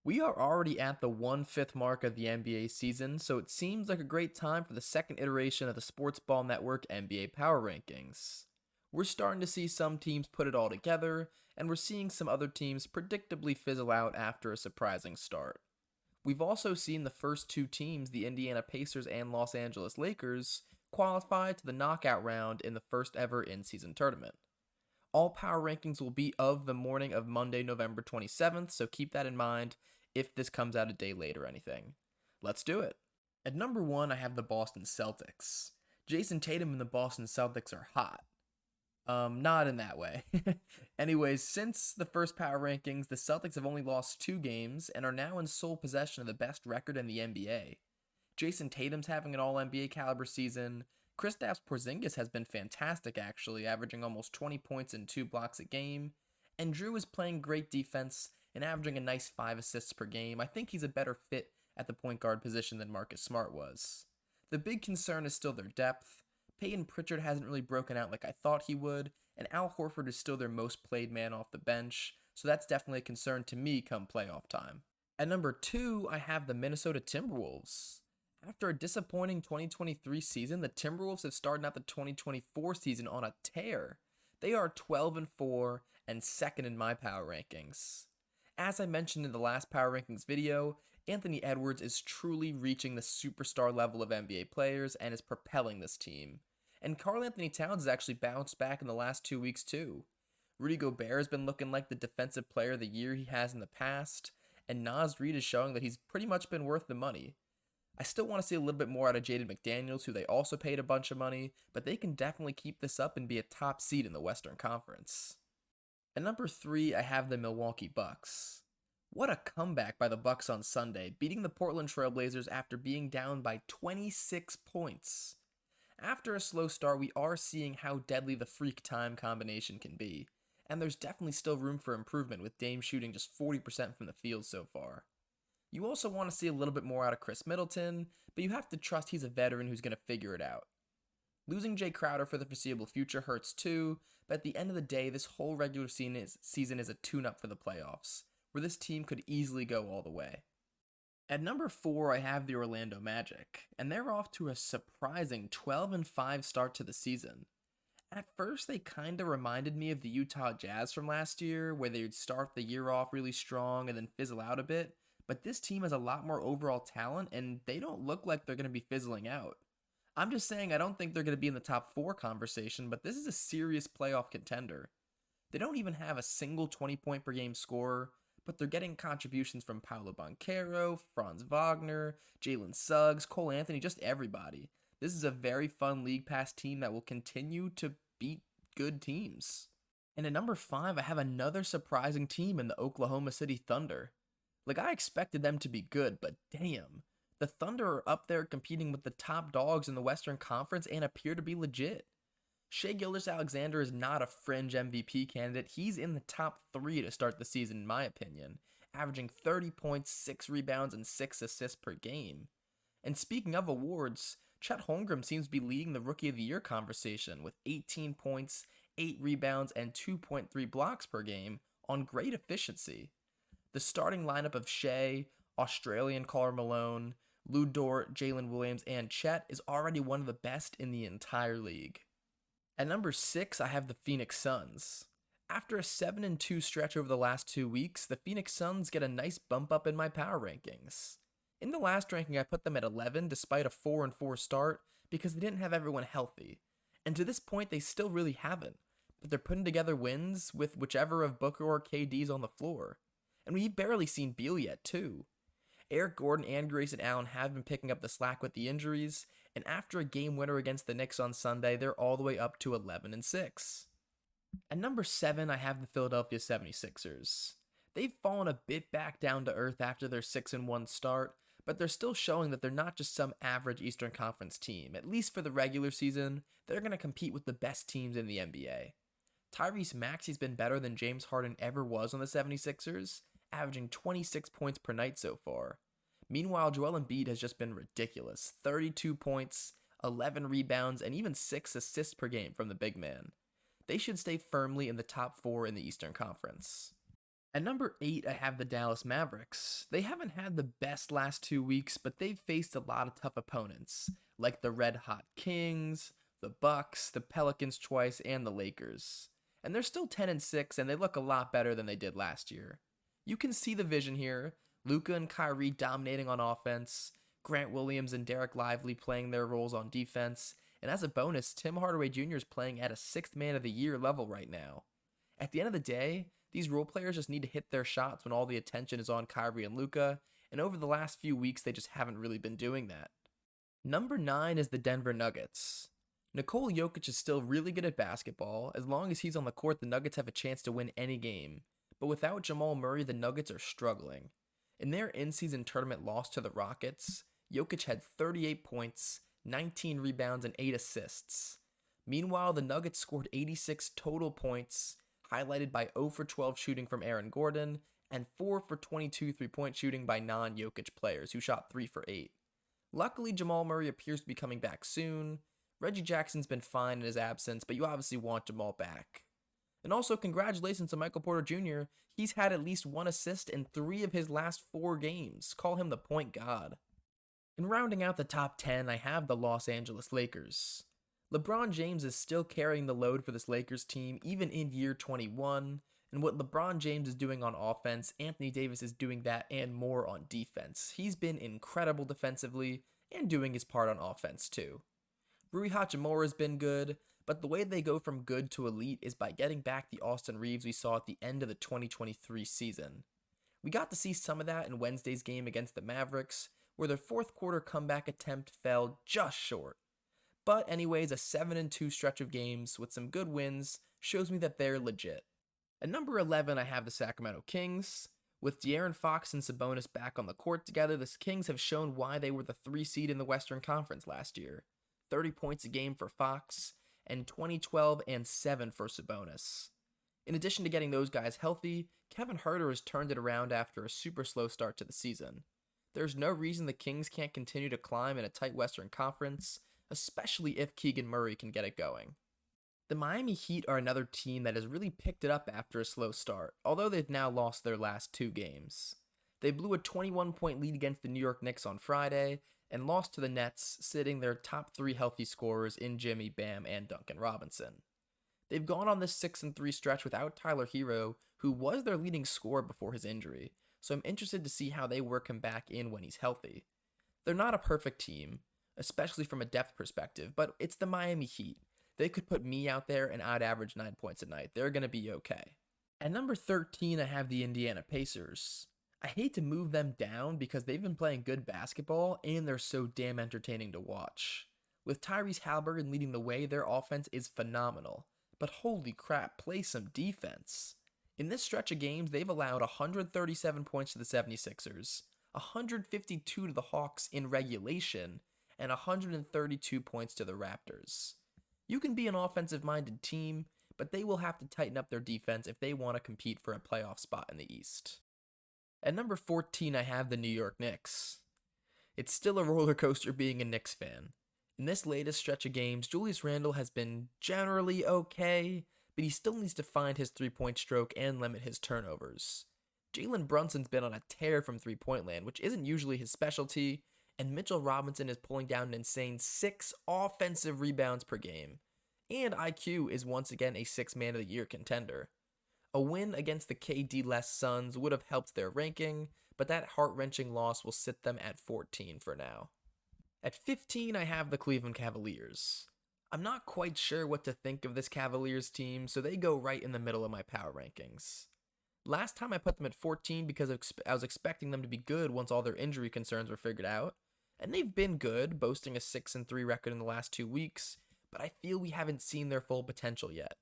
We are already at the 1/5 mark of the NBA season, so it seems like a great time for the second iteration of the SportsBall Network NBA Power Rankings. We're starting to see some teams put it all together, and we're seeing some other teams predictably fizzle out after a surprising start. We've also seen the first two teams, the Indiana Pacers and Los Angeles Lakers, qualify to the knockout round in the first ever in-season tournament. All power rankings will be of the morning of Monday, November 27th, so keep that in mind if this comes out a day late or anything. Let's do it. At number one, I have the Boston Celtics. Jason Tatum and the Boston Celtics are hot. Not in that way. Anyways, since the first power rankings, the Celtics have only lost 2 games and are now in sole possession of the best record in the NBA. Jason Tatum's having an all NBA caliber season. Kristaps Porzingis has been fantastic, actually, averaging almost 20 points and 2 blocks a game. And Drew is playing great defense and averaging a nice 5 assists per game. I think he's a better fit at the point guard position than Marcus Smart was. The big concern is still their depth. Peyton Pritchard hasn't really broken out like I thought he would, and Al Horford is still their most played man off the bench, so that's definitely a concern to me come playoff time. At number two, I have the Minnesota Timberwolves. After a disappointing 2023 season, the Timberwolves have started out the 2024 season on a tear. They are 12-4 and second in my power rankings. As I mentioned in the last power rankings video, Anthony Edwards is truly reaching the superstar level of NBA players and is propelling this team. And Karl Anthony Towns has actually bounced back in the last 2 weeks too. Rudy Gobert has been looking like the defensive player of the year he has in the past, and Naz Reid is showing that he's pretty much been worth the money. I still want to see a little bit more out of Jaden McDaniels, who they also paid a bunch of money, but they can definitely keep this up and be a top seed in the Western Conference. At number three, I have the Milwaukee Bucks. What a comeback by the Bucks on Sunday, beating the Portland Trailblazers after being down by 26 points. After a slow start, we are seeing how deadly the freak time combination can be, and there's definitely still room for improvement with Dame shooting just 40% from the field so far. You also want to see a little bit more out of Chris Middleton, but you have to trust he's a veteran who's going to figure it out. Losing Jay Crowder for the foreseeable future hurts too, but at the end of the day, this whole regular season is a tune-up for the playoffs, where this team could easily go all the way. At number four, I have the Orlando Magic, and they're off to a surprising 12-5 start to the season. At first, they kinda reminded me of the Utah Jazz from last year, where they'd start the year off really strong and then fizzle out a bit, but this team has a lot more overall talent, and they don't look like they're going to be fizzling out. I'm just saying I don't think they're going to be in the top four conversation, but this is a serious playoff contender. They don't even have a single 20-point per game scorer, but they're getting contributions from Paolo Banchero, Franz Wagner, Jalen Suggs, Cole Anthony, just everybody. This is a very fun League Pass team that will continue to beat good teams. And at number five, I have another surprising team in the Oklahoma City Thunder. Like, I expected them to be good, but damn. The Thunder are up there competing with the top dogs in the Western Conference and appear to be legit. Shai Gilgeous-Alexander is not a fringe MVP candidate. He's in the top three to start the season, in my opinion, averaging 30 points, 6 rebounds, and 6 assists per game. And speaking of awards, Chet Holmgren seems to be leading the Rookie of the Year conversation with 18 points, 8 rebounds, and 2.3 blocks per game on great efficiency. The starting lineup of Shai, Australian Karl Malone, Lou Dort, Jalen Williams, and Chet is already one of the best in the entire league. At number six, I have the Phoenix Suns. After a 7-2 stretch over the last 2 weeks, the Phoenix Suns get a nice bump up in my power rankings. In the last ranking, I put them at 11 despite a 4-4 start because they didn't have everyone healthy. And to this point, they still really haven't, but they're putting together wins with whichever of Booker or KD's on the floor. And we've barely seen Beal yet, too. Eric Gordon and Grayson Allen have been picking up the slack with the injuries, and after a game winner against the Knicks on Sunday, they're all the way up to 11-6. At number seven, I have the Philadelphia 76ers. They've fallen a bit back down to earth after their 6-1 start, but they're still showing that they're not just some average Eastern Conference team. At least for the regular season, they're going to compete with the best teams in the NBA. Tyrese Maxey's been better than James Harden ever was on the 76ers, averaging 26 points per night so far. Meanwhile, Joel Embiid has just been ridiculous. 32 points, 11 rebounds, and even 6 assists per game from the big man. They should stay firmly in the top four in the Eastern Conference. At number 8, I have the Dallas Mavericks. They haven't had the best last 2 weeks, but they've faced a lot of tough opponents, like the Red Hot Kings, the Bucks, the Pelicans twice, and the Lakers. And they're still 10 and 6, and they look a lot better than they did last year. You can see the vision here. Luka and Kyrie dominating on offense, Grant Williams and Derek Lively playing their roles on defense, and as a bonus, Tim Hardaway Jr. is playing at a 6th man of the year level right now. At the end of the day, these role players just need to hit their shots when all the attention is on Kyrie and Luka, and over the last few weeks, they just haven't really been doing that. Number 9 is the Denver Nuggets. Nikola Jokic is still really good at basketball. As long as he's on the court, the Nuggets have a chance to win any game. But without Jamal Murray, the Nuggets are struggling. In their in-season tournament loss to the Rockets, Jokic had 38 points, 19 rebounds, and 8 assists. Meanwhile, the Nuggets scored 86 total points, highlighted by 0 for 12 shooting from Aaron Gordon and 4 for 22 three-point shooting by non-Jokic players who shot 3 for 8. Luckily, Jamal Murray appears to be coming back soon. Reggie Jackson's been fine in his absence, but you obviously want Jamal back. And also, congratulations to Michael Porter Jr. He's had at least 1 assist in 3 of his last 4 games. Call him the point god. And rounding out the top 10, I have the Los Angeles Lakers. LeBron James is still carrying the load for this Lakers team, even in year 21, and what LeBron James is doing on offense, Anthony Davis is doing that and more on defense. He's been incredible defensively, and doing his part on offense too. Rui Hachimura has been good, but the way they go from good to elite is by getting back the Austin Reeves we saw at the end of the 2023 season. We got to see some of that in Wednesday's game against the Mavericks, where their fourth quarter comeback attempt fell just short. But anyways, a 7-2 stretch of games with some good wins shows me that they're legit. At number 11, I have the Sacramento Kings. With De'Aaron Fox and Sabonis back on the court together, the Kings have shown why they were the 3 seed in the Western Conference last year. 30 points a game for Fox, and 2012 and 7 for Sabonis. In addition to getting those guys healthy, Kevin Huerter has turned it around after a super slow start to the season. There's no reason the Kings can't continue to climb in a tight Western Conference, especially if Keegan Murray can get it going. The Miami Heat are another team that has really picked it up after a slow start, although they've now lost their last 2 games. They blew a 21-point lead against the New York Knicks on Friday, and lost to the Nets, sitting their top 3 healthy scorers in Jimmy, Bam, and Duncan Robinson. They've gone on this 6-3 stretch without Tyler Hero, who was their leading scorer before his injury, so I'm interested to see how they work him back in when he's healthy. They're not a perfect team, especially from a depth perspective, but it's the Miami Heat. They could put me out there and I'd average 9 points a night. They're going to be okay. At number 13, I have the Indiana Pacers. I hate to move them down because they've been playing good basketball and they're so damn entertaining to watch. With Tyrese Haliburton leading the way, their offense is phenomenal. But holy crap, play some defense. In this stretch of games, they've allowed 137 points to the 76ers, 152 to the Hawks in regulation, and 132 points to the Raptors. You can be an offensive-minded team, but they will have to tighten up their defense if they want to compete for a playoff spot in the East. At number 14, I have the New York Knicks. It's still a roller coaster being a Knicks fan. In this latest stretch of games, Julius Randle has been generally okay, but he still needs to find his 3-point stroke and limit his turnovers. Jalen Brunson's been on a tear from 3-point land, which isn't usually his specialty, and Mitchell Robinson is pulling down an insane 6 offensive rebounds per game. And IQ is once again a 6-man of the year contender. A win against the KD-less Suns would have helped their ranking, but that heart-wrenching loss will sit them at 14 for now. At 15, I have the Cleveland Cavaliers. I'm not quite sure what to think of this Cavaliers team, so they go right in the middle of my power rankings. Last time I put them at 14 because I was expecting them to be good once all their injury concerns were figured out, and they've been good, boasting a 6-3 record in the last 2 weeks, but I feel we haven't seen their full potential yet.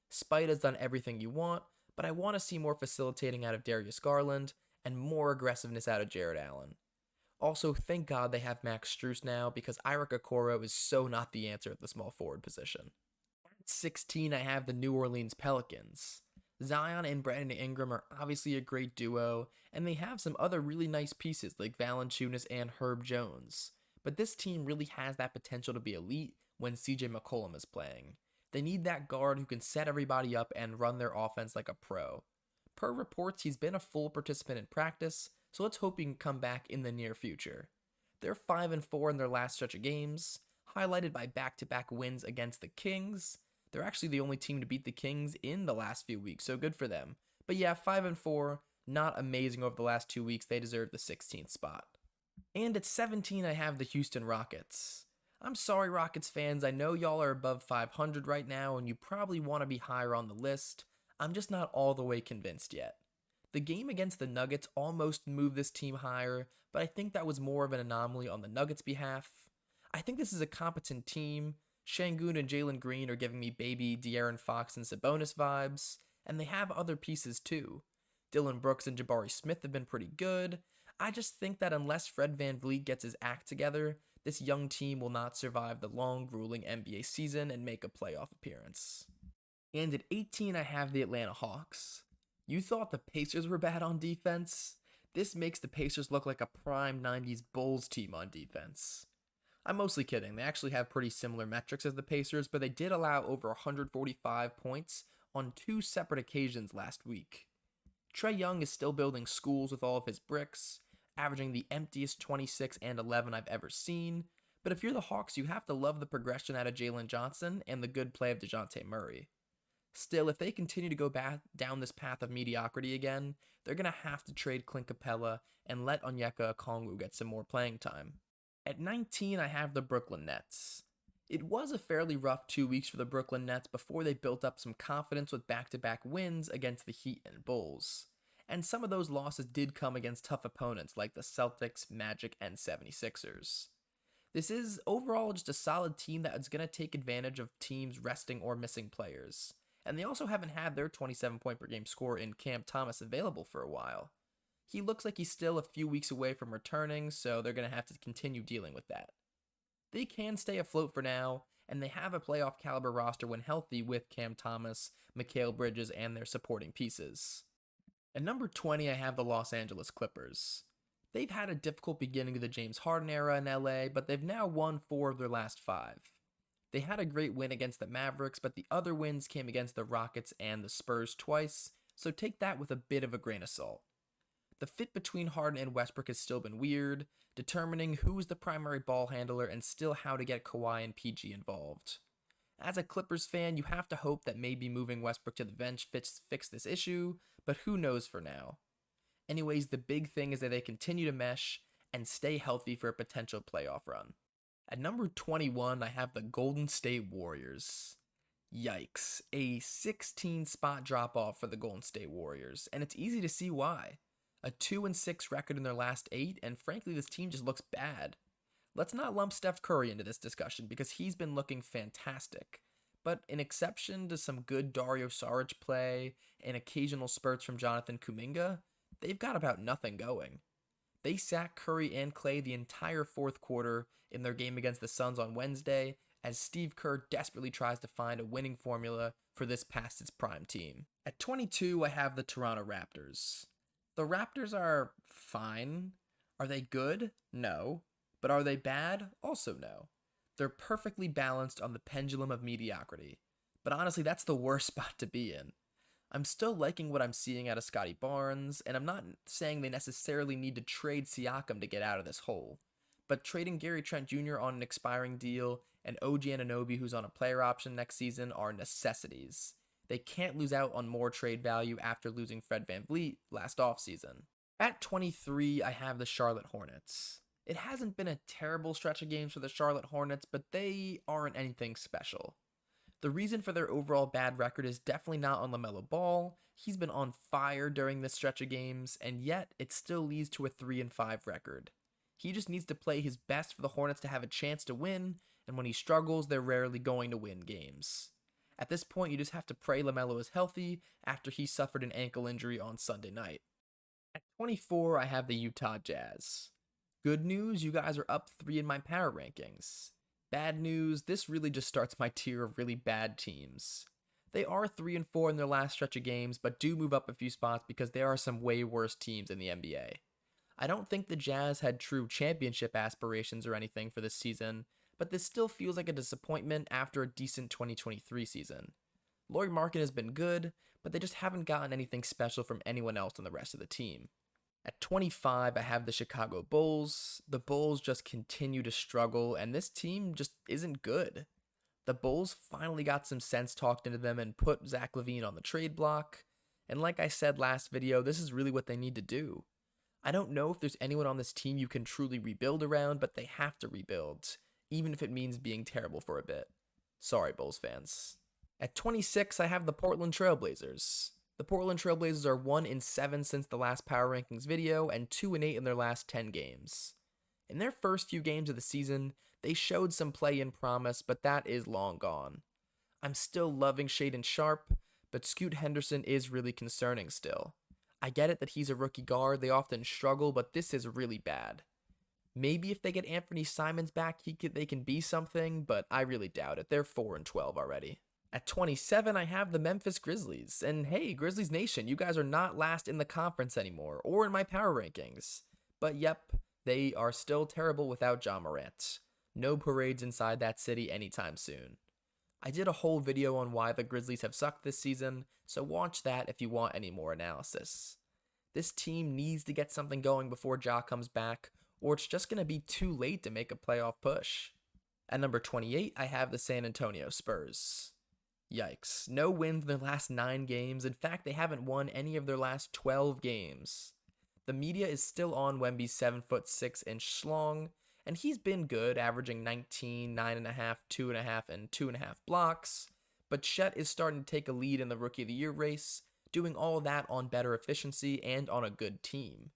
Spite has done everything you want, but I want to see more facilitating out of Darius Garland and more aggressiveness out of Jared Allen. Also, thank God they have Max Strus now because Ira Okoro is so not the answer at the small forward position. At 16, I have the New Orleans Pelicans. Zion and Brandon Ingram are obviously a great duo, and they have some other really nice pieces like Valanciunas and Herb Jones. But this team really has that potential to be elite when CJ McCollum is playing. They need that guard who can set everybody up and run their offense like a pro. Per reports, he's been a full participant in practice, so let's hope he can come back in the near future. They're 5-4 in their last stretch of games, highlighted by back-to-back wins against the Kings. They're actually the only team to beat the Kings in the last few weeks, so good for them. But yeah, 5-4, not amazing over the last 2 weeks. They deserve the 16th spot. And at 17, I have the Houston Rockets. I'm sorry, Rockets fans, I know y'all are above 500 right now, and you probably want to be higher on the list. I'm just not all the way convinced yet. The game against the Nuggets almost moved this team higher, but I think that was more of an anomaly on the Nuggets' behalf. I think this is a competent team. Şengün and Jalen Green are giving me baby De'Aaron Fox and Sabonis vibes, and they have other pieces too. Dylan Brooks and Jabari Smith have been pretty good. I just think that unless Fred VanVleet gets his act together, this young team will not survive the long, grueling NBA season and make a playoff appearance. And at 18, I have the Atlanta Hawks. You thought the Pacers were bad on defense? This makes the Pacers look like a prime 90s Bulls team on defense. I'm mostly kidding. They actually have pretty similar metrics as the Pacers, but they did allow over 145 points on 2 separate occasions last week. Trae Young is still building schools with all of his bricks, averaging the emptiest 26 and 11 I've ever seen, but if you're the Hawks, you have to love the progression out of Jalen Johnson and the good play of DeJounte Murray. Still, if they continue to go back down this path of mediocrity again, they're going to have to trade Clint Capella and let Onyeka Okongwu get some more playing time. At 19, I have the Brooklyn Nets. It was a fairly rough 2 weeks for the Brooklyn Nets before they built up some confidence with back-to-back wins against the Heat and Bulls. And some of those losses did come against tough opponents like the Celtics, Magic, and 76ers. This is overall just a solid team that is going to take advantage of teams resting or missing players. And they also haven't had their 27-point per game scorer in Cam Thomas available for a while. He looks like he's still a few weeks away from returning, so they're going to have to continue dealing with that. They can stay afloat for now, and they have a playoff caliber roster when healthy with Cam Thomas, Mikal Bridges, and their supporting pieces. At number 20, I have the Los Angeles Clippers. They've had a difficult beginning to the James Harden era in LA, but they've now won 4 of their last 5. They had a great win against the Mavericks, but the other wins came against the Rockets and the Spurs twice, so take that with a bit of a grain of salt. The fit between Harden and Westbrook has still been weird, determining who is the primary ball handler and still how to get Kawhi and PG involved. As a Clippers fan, you have to hope that maybe moving Westbrook to the bench fix this issue, but who knows for now. Anyways, the big thing is that they continue to mesh and stay healthy for a potential playoff run. At number 21, I have the Golden State Warriors. Yikes, a 16 spot drop off for the Golden State Warriors, and it's easy to see why. A 2-6 record in their last 8, and frankly, this team just looks bad. Let's not lump Steph Curry into this discussion because he's been looking fantastic. But an exception to some good Dario Saric play and occasional spurts from Jonathan Kuminga, they've got about nothing going. They sacked Curry and Clay the entire fourth quarter in their game against the Suns on Wednesday, as Steve Kerr desperately tries to find a winning formula for this past its prime team. At 22, I have the Toronto Raptors. The Raptors are fine. Are they good? No. But are they bad? Also no. They're perfectly balanced on the pendulum of mediocrity. But honestly, that's the worst spot to be in. I'm still liking what I'm seeing out of Scotty Barnes, and I'm not saying they necessarily need to trade Siakam to get out of this hole. But trading Gary Trent Jr. on an expiring deal and OG Anunoby, who's on a player option next season, are necessities. They can't lose out on more trade value after losing Fred VanVleet last offseason. At 23, I have the Charlotte Hornets. It hasn't been a terrible stretch of games for the Charlotte Hornets, but they aren't anything special. The reason for their overall bad record is definitely not on LaMelo Ball. He's been on fire during this stretch of games, and yet it still leads to a 3-5 record. He just needs to play his best for the Hornets to have a chance to win, and when he struggles, they're rarely going to win games. At this point, you just have to pray LaMelo is healthy after he suffered an ankle injury on Sunday night. At 24, I have the Utah Jazz. Good news, you guys are up 3 in my power rankings. Bad news, this really just starts my tier of really bad teams. They are 3-4 in their last stretch of games, but do move up a few spots because there are some way worse teams in the NBA. I don't think the Jazz had true championship aspirations or anything for this season, but this still feels like a disappointment after a decent 2023 season. Lauri Markkanen has been good, but they just haven't gotten anything special from anyone else on the rest of the team. At 25, I have the Chicago Bulls. The Bulls just continue to struggle, and this team just isn't good. The Bulls finally got some sense talked into them and put Zach LaVine on the trade block. And like I said last video, this is really what they need to do. I don't know if there's anyone on this team you can truly rebuild around, but they have to rebuild, even if it means being terrible for a bit. Sorry, Bulls fans. At 26, I have the Portland Trailblazers. The Portland Trailblazers are 1-7 since the last Power Rankings video and 2-8 in their last 10 games. In their first few games of the season, they showed some play-in promise, but that is long gone. I'm still loving Shaedon Sharpe, but Scoot Henderson is really concerning still. I get it that he's a rookie guard, they often struggle, but this is really bad. Maybe if they get Anthony Simons back, they can be something, but I really doubt it. They're 4-12 already. At 27, I have the Memphis Grizzlies. And hey, Grizzlies Nation, you guys are not last in the conference anymore, or in my power rankings. But yep, they are still terrible without Ja Morant. No parades inside that city anytime soon. I did a whole video on why the Grizzlies have sucked this season, so watch that if you want any more analysis. This team needs to get something going before Ja comes back, or it's just going to be too late to make a playoff push. At number 28, I have the San Antonio Spurs. Yikes, no wins in their last 9 games. In fact, they haven't won any of their last 12 games. The media is still on Wemby's 7'6" schlong, and he's been good, averaging 19, 9.5, 2.5, and 2.5 blocks, but Chet is starting to take a lead in the Rookie of the Year race, doing all that on better efficiency and on a good team.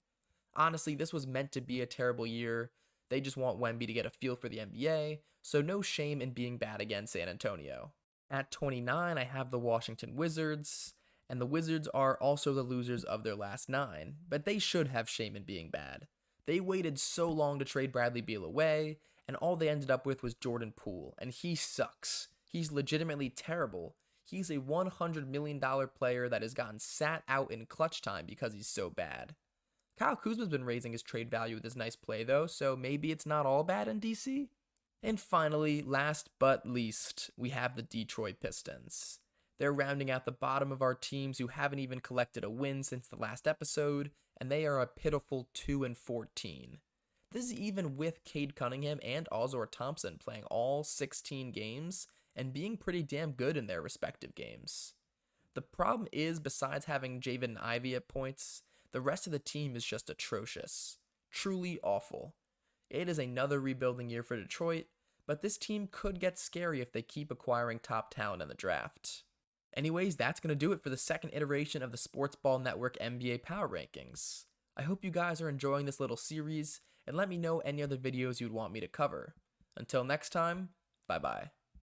Honestly, this was meant to be a terrible year. They just want Wemby to get a feel for the NBA, so no shame in being bad against San Antonio. At 29, I have the Washington Wizards, and the Wizards are also the losers of their last 9, but they should have shame in being bad. They waited so long to trade Bradley Beal away, and all they ended up with was Jordan Poole, and he sucks. He's legitimately terrible. He's a $100 million player that has gotten sat out in clutch time because he's so bad. Kyle Kuzma's been raising his trade value with his nice play though, so maybe it's not all bad in DC? And finally, last but least, we have the Detroit Pistons. They're rounding out the bottom of our teams who haven't even collected a win since the last episode, and they are a pitiful 2-14. This is even with Cade Cunningham and Ozor Thompson playing all 16 games and being pretty damn good in their respective games. The problem is, besides having Javen Ivey at points, the rest of the team is just atrocious. Truly awful. It is another rebuilding year for Detroit, but this team could get scary if they keep acquiring top talent in the draft. Anyways, that's going to do it for the second iteration of the SportsBall Network NBA Power Rankings. I hope you guys are enjoying this little series, and let me know any other videos you'd want me to cover. Until next time, bye bye.